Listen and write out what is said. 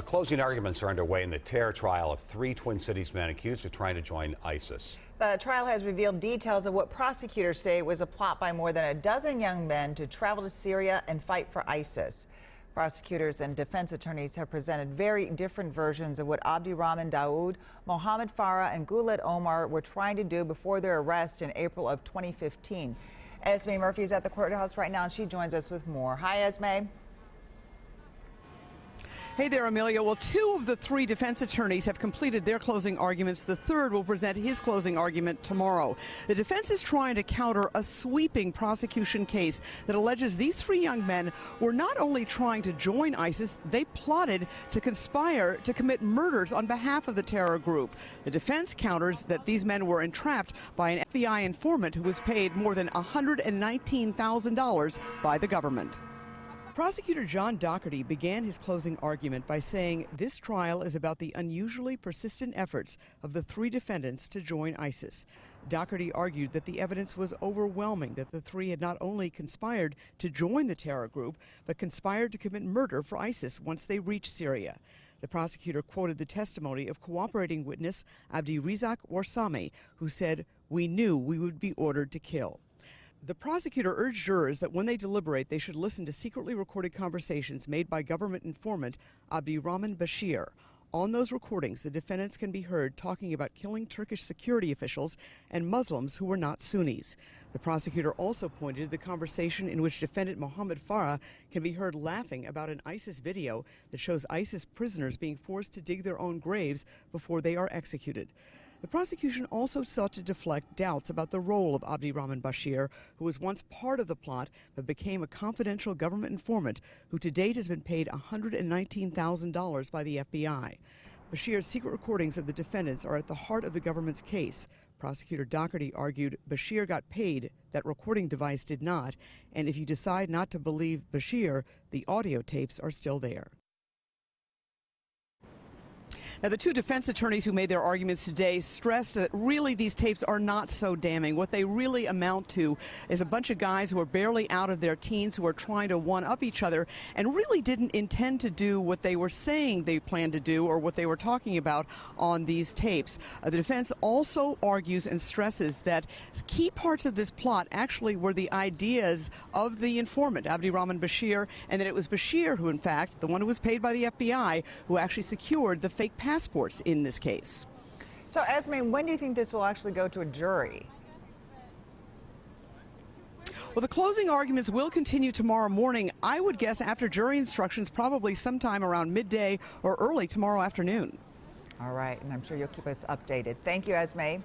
Closing arguments are underway in the terror trial of 3 Twin Cities men accused of trying to join ISIS. The trial has revealed details of what prosecutors say was a plot by more than a dozen young men to travel to Syria and fight for ISIS. Prosecutors and defense attorneys have presented very different versions of what Abdirahman Daoud, Mohammed Farah, and Guled Omar were trying to do before their arrest in April of 2015. Esme Murphy is at the courthouse right now, and she joins us with more. Hi, Esme. Hey there, Amelia. Well, 2 of the 3 defense attorneys have completed their closing arguments. The 3rd will present his closing argument tomorrow. The defense is trying to counter a sweeping prosecution case that alleges these 3 young men were not only trying to join ISIS, they plotted to conspire to commit murders on behalf of the terror group. The defense counters that these men were entrapped by an FBI informant who was paid more than $119,000 by the government. Prosecutor John Doherty began his closing argument by saying this trial is about the unusually persistent efforts of the 3 defendants to join ISIS. Doherty argued that the evidence was overwhelming, that the 3 had not only conspired to join the terror group, but conspired to commit murder for ISIS once they reached Syria. The prosecutor quoted the testimony of cooperating witness Abdirizak Warsame, who said, "We knew we would be ordered to kill." The prosecutor urged jurors that when they deliberate, they should listen to secretly recorded conversations made by government informant Abdirahman Bashir. On those recordings, the defendants can be heard talking about killing Turkish security officials and Muslims who were not Sunnis. The prosecutor also pointed to the conversation in which defendant Mohammed Farah can be heard laughing about an ISIS video that shows ISIS prisoners being forced to dig their own graves before they are executed. The prosecution also sought to deflect doubts about the role of Abdirahman Bashir, who was once part of the plot but became a confidential government informant who to date has been paid $119,000 by the FBI. Bashir's secret recordings of the defendants are at the heart of the government's case. Prosecutor Doherty argued Bashir got paid, that recording device did not, and if you decide not to believe Bashir, the audio tapes are still there. Now, the 2 defense attorneys who made their arguments today stressed that really these tapes are not so damning. What they really amount to is a bunch of guys who are barely out of their teens who are trying to one-up each other and really didn't intend to do what they were saying they planned to do or what they were talking about on these tapes. The defense also argues and stresses that key parts of this plot actually were the ideas of the informant, Abdirahman Bashir, and that it was Bashir who, in fact, the one who was paid by the FBI, who actually secured the fake passports in this case. So, Esme, when do you think this will actually go to a jury? Well, the closing arguments will continue tomorrow morning. I would guess after jury instructions, probably sometime around midday or early tomorrow afternoon. All right, and I'm sure you'll keep us updated. Thank you, Esme.